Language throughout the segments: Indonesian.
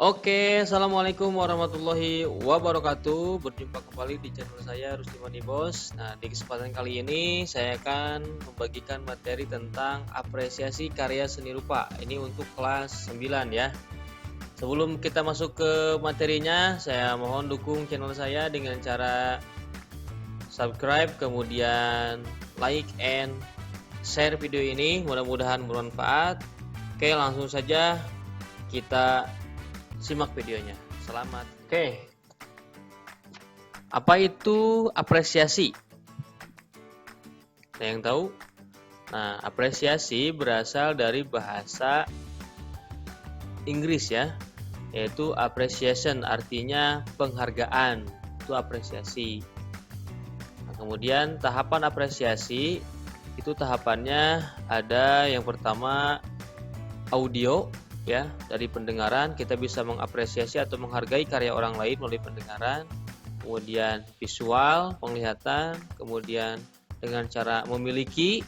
Oke, assalamualaikum warahmatullahi wabarakatuh. Berjumpa kembali di channel saya Rusdi Bos. Nah, di kesempatan kali ini saya akan membagikan materi tentang apresiasi karya seni rupa. Ini untuk kelas 9 ya. Sebelum kita masuk ke materinya, saya mohon dukung channel saya dengan cara subscribe, kemudian like and share video ini. Mudah-mudahan bermanfaat. Oke, langsung saja kita simak videonya. Selamat. Oke. Apa itu apresiasi? Ada yang tahu? Nah, apresiasi berasal dari bahasa Inggris ya, yaitu appreciation, artinya penghargaan. Itu apresiasi. Nah, kemudian tahapan apresiasi itu tahapannya ada yang pertama audio. Ya, dari pendengaran kita bisa mengapresiasi atau menghargai karya orang lain melalui pendengaran. Kemudian visual, penglihatan, kemudian dengan cara memiliki,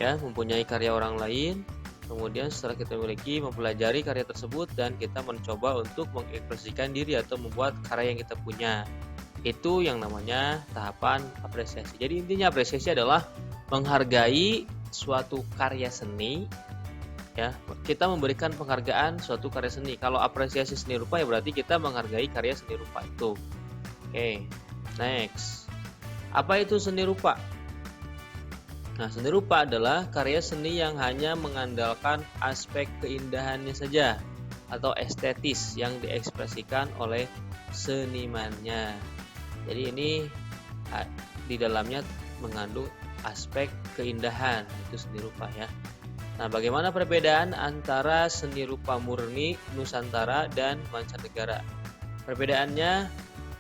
ya, mempunyai karya orang lain. Kemudian setelah kita memiliki, mempelajari karya tersebut dan kita mencoba untuk mengekspresikan diri atau membuat karya yang kita punya. Itu yang namanya tahapan apresiasi. Jadi intinya apresiasi adalah menghargai suatu karya seni. Ya, kita memberikan penghargaan suatu karya seni. Kalau apresiasi seni rupa ya berarti kita menghargai karya seni rupa itu. Oke, next. Apa itu seni rupa? Nah, seni rupa adalah karya seni yang hanya mengandalkan aspek keindahannya saja atau estetis yang diekspresikan oleh senimannya. Jadi ini di dalamnya mengandung aspek keindahan, itu seni rupa ya. Nah, bagaimana perbedaan antara seni rupa murni Nusantara dan mancanegara? Perbedaannya,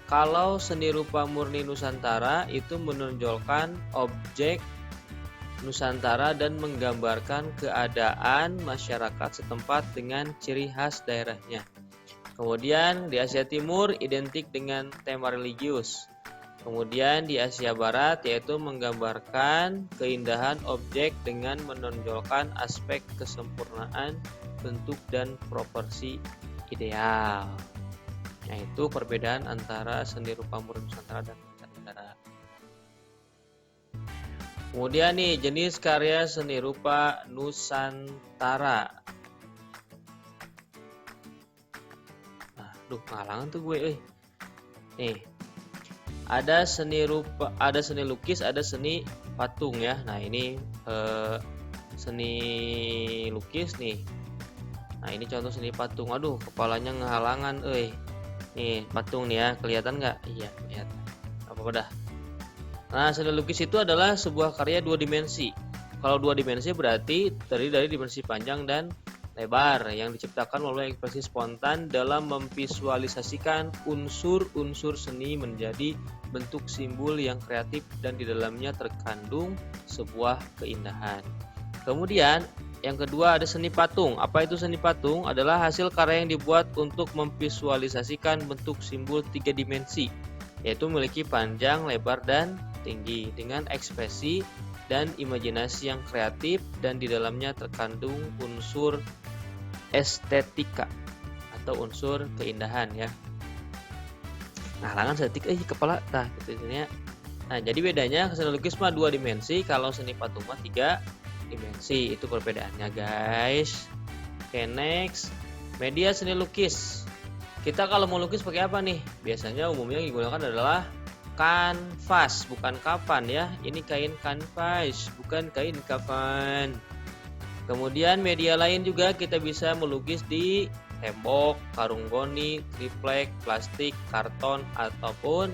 kalau seni rupa murni Nusantara itu menonjolkan objek Nusantara dan menggambarkan keadaan masyarakat setempat dengan ciri khas daerahnya. Kemudian di Asia Timur identik dengan tema religius. Kemudian di Asia Barat yaitu menggambarkan keindahan objek dengan menonjolkan aspek kesempurnaan bentuk dan proporsi ideal. Nah, itu perbedaan antara seni rupa murni Nusantara dan mancanegara. Kemudian nih jenis karya seni rupa Nusantara. Ngalangan tuh gue. Nih. Ada seni rupa, ada seni lukis, ada seni patung ya. Nah, ini seni lukis nih. Nah, ini contoh seni patung. Aduh, kepalanya ngehalangan, Nih, patung nih ya, kelihatan nggak? Iya, kelihatan. Apa-apa dah. Nah, seni lukis itu adalah sebuah karya dua dimensi. Kalau dua dimensi berarti terdiri dari dimensi panjang dan lebar yang diciptakan melalui ekspresi spontan dalam memvisualisasikan unsur-unsur seni menjadi bentuk simbol yang kreatif dan di dalamnya terkandung sebuah keindahan. Kemudian yang kedua ada seni patung. Apa itu seni patung? Adalah hasil karya yang dibuat untuk memvisualisasikan bentuk simbol tiga dimensi, yaitu memiliki panjang, lebar, dan tinggi dengan ekspresi dan imajinasi yang kreatif dan di dalamnya terkandung unsur estetika atau unsur keindahan ya. Nah, langan setik kepala tah gitu ya. Nah, jadi bedanya seni lukis mah 2 dimensi, kalau seni patung mah 3 dimensi. Itu perbedaannya, guys. Oke, next. Media seni lukis. Kita kalau mau lukis pakai apa nih? Biasanya umumnya digunakan adalah kanvas, bukan kapan ya. Ini kain kanvas, bukan kain kapan. Kemudian media lain juga kita bisa melukis di tembok, karung goni, triplek, plastik, karton, ataupun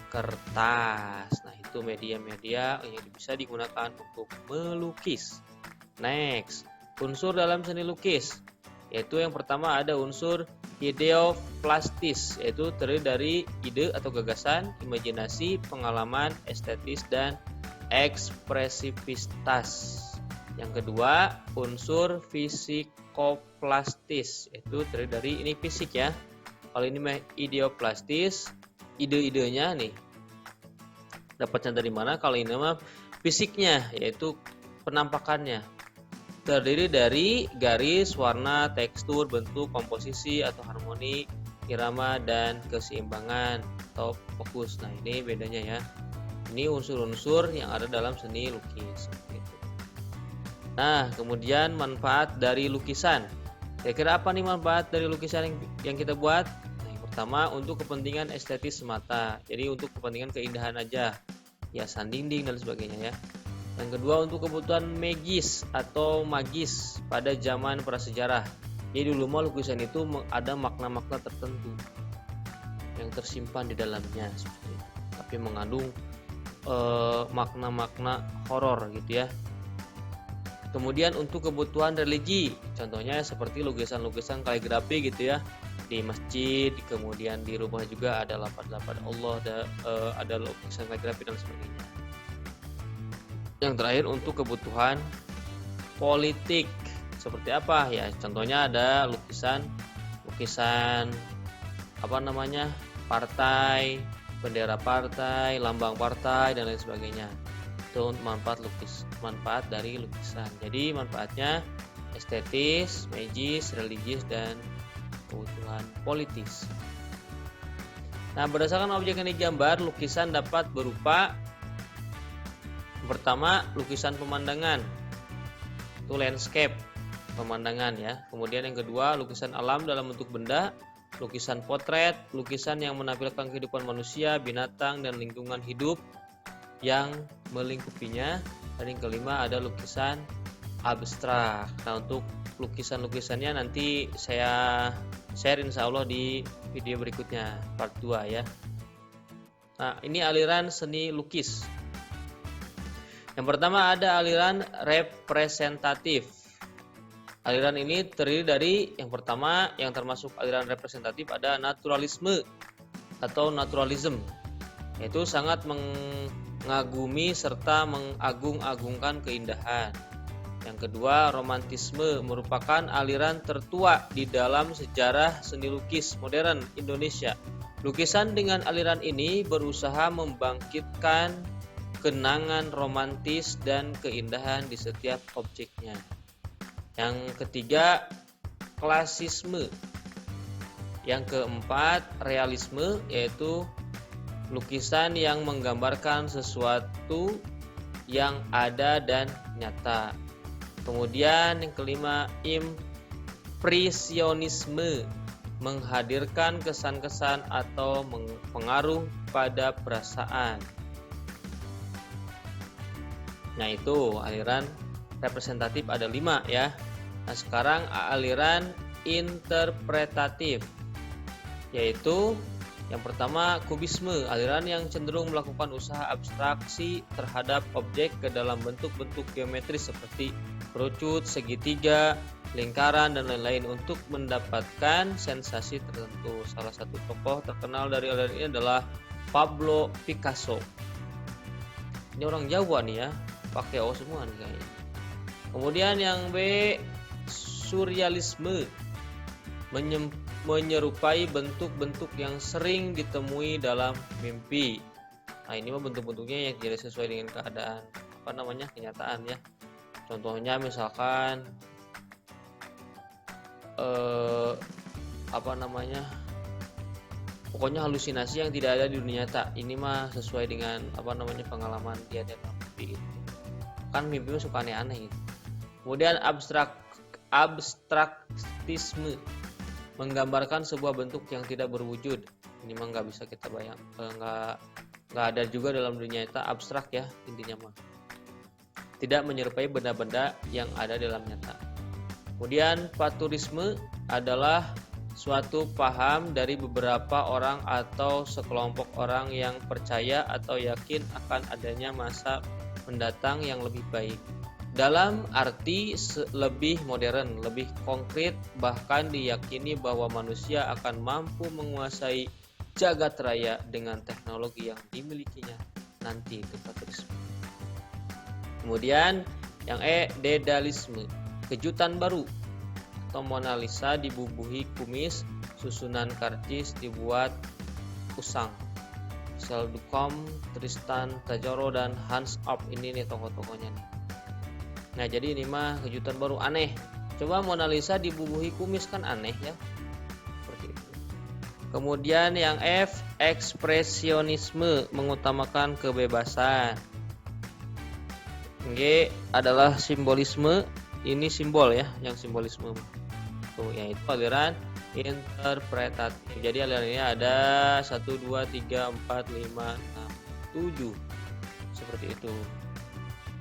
kertas. Nah, itu media-media yang bisa digunakan untuk melukis. Next, unsur dalam seni lukis. Yaitu yang pertama ada unsur ideoplastis, yaitu terdiri dari ide atau gagasan, imajinasi, pengalaman, estetis, dan ekspresivitas. Yang kedua, unsur fisikoplastis, yaitu terdiri dari ini fisik ya. Kalau ini ideoplastis, ide-idenya nih dapatnya dari mana? Kalau ini mah fisiknya, yaitu penampakannya. terdiri dari garis, warna, tekstur, bentuk, komposisi atau harmoni, irama, dan keseimbangan atau fokus. Nah, ini bedanya ya. Ini unsur-unsur yang ada dalam seni lukis. Nah, kemudian manfaat dari lukisan. Kira-kira apa nih manfaat dari lukisan yang kita buat? Nah, yang pertama untuk kepentingan estetis semata. Jadi untuk kepentingan keindahan aja, hiasan dinding dan sebagainya ya. Yang kedua untuk kebutuhan magis atau magis pada zaman prasejarah. Jadi dulu mah lukisan itu ada makna-makna tertentu yang tersimpan di dalamnya, tapi mengandung makna-makna horor gitu ya. Kemudian untuk kebutuhan religi, contohnya seperti lukisan-lukisan kaligrafi gitu ya, di masjid, kemudian di rumah juga ada lafaz-lafaz Allah, ada lukisan kaligrafi dan sebagainya. Yang terakhir untuk kebutuhan politik, seperti apa ya? Contohnya ada lukisan partai, bendera partai, lambang partai dan lain sebagainya. Itu manfaat dari lukisan. Jadi manfaatnya estetis, magis, religius, dan kebutuhan politis. Nah, berdasarkan objek yang digambar, lukisan dapat berupa pertama lukisan pemandangan, itu landscape, pemandangan ya. Kemudian yang kedua lukisan alam dalam bentuk benda, lukisan potret, lukisan yang menampilkan kehidupan manusia, binatang, dan lingkungan hidup yang melingkupinya. Dan yang kelima ada lukisan abstrak. Nah, untuk lukisan-lukisannya nanti saya share insya Allah di video berikutnya, part 2 ya. Nah, ini aliran seni lukis. Yang pertama ada aliran representatif. Aliran ini terdiri dari yang pertama yang termasuk aliran representatif ada naturalisme atau naturalism, yaitu sangat mengagumi serta mengagung-agungkan keindahan. Yang kedua, romantisme merupakan aliran tertua di dalam sejarah seni lukis modern Indonesia. Lukisan dengan aliran ini berusaha membangkitkan kenangan romantis dan keindahan di setiap objeknya. Yang ketiga, klasisme. Yang keempat, realisme, yaitu lukisan yang menggambarkan sesuatu yang ada dan nyata. Kemudian yang kelima, impresionisme, menghadirkan kesan-kesan atau pengaruh pada perasaan. Nah, itu aliran representatif ada 5 ya. Nah, sekarang aliran interpretatif, yaitu yang pertama kubisme, aliran yang cenderung melakukan usaha abstraksi terhadap objek ke dalam bentuk-bentuk geometris seperti kerucut, segitiga, lingkaran, dan lain-lain untuk mendapatkan sensasi tertentu. Salah satu tokoh terkenal dari aliran ini adalah Pablo Picasso. Ini orang Jawa nih ya, pakai O semua nih kayaknya. Kemudian yang B, surrealisme, menyerupai bentuk-bentuk yang sering ditemui dalam mimpi. Nah, ini mah bentuk-bentuknya yang tidak sesuai dengan keadaan kenyataan ya. Contohnya misalkan pokoknya halusinasi yang tidak ada di dunia nyata. Ini mah sesuai dengan pengalaman dia dalam mimpi gitu. Kan mimpi suka aneh-aneh gitu. Kemudian abstraktisme, menggambarkan sebuah bentuk yang tidak berwujud. Ini mah nggak bisa kita nggak ada juga dalam dunia nyata, abstrak ya intinya mah. Tidak menyerupai benda-benda yang ada dalam nyata. Kemudian futurisme adalah suatu paham dari beberapa orang atau sekelompok orang yang percaya atau yakin akan adanya masa mendatang yang lebih baik. Dalam arti lebih modern, lebih konkret, bahkan diyakini bahwa manusia akan mampu menguasai jagat raya dengan teknologi yang dimilikinya nanti, itu futurisme. Kemudian yang E, dedalisme, kejutan baru atau Mona Lisa dibubuhi kumis, susunan karcis dibuat usang. Michel Duchamp, Tristan Tajoro, dan Hans Op, ini nih tokoh-tokohnya nih. Nah, jadi ini mah kejutan baru aneh. Coba Mona Lisa dibubuhi kumis kan aneh ya. Seperti itu. Kemudian yang F, ekspresionisme, mengutamakan kebebasan. G adalah simbolisme, ini simbol ya, yang simbolisme. Tuh, yaitu aliran interpretatif. Jadi aliran ini ada 1, 2, 3, 4, 5, 6, 7. Seperti itu.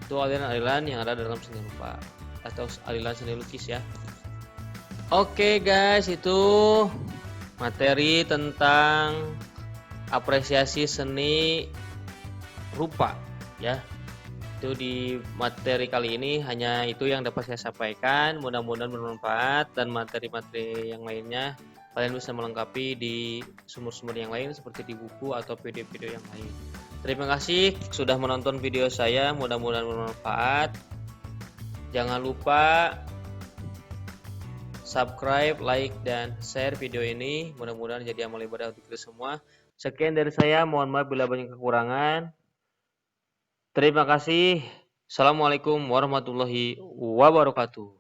Itu aliran-aliran yang ada dalam seni rupa atau aliran seni lukis ya. Oke guys, itu materi tentang apresiasi seni rupa ya. Itu di materi kali ini hanya itu yang dapat saya sampaikan. Mudah-mudahan bermanfaat, dan materi-materi yang lainnya kalian bisa melengkapi di sumber-sumber yang lain seperti di buku atau video-video yang lain. Terima kasih sudah menonton video saya, mudah-mudahan bermanfaat. Jangan lupa subscribe, like, dan share video ini. Mudah-mudahan jadi amal ibadah untuk kita semua. Sekian dari saya, mohon maaf bila banyak kekurangan. Terima kasih. Assalamualaikum warahmatullahi wabarakatuh.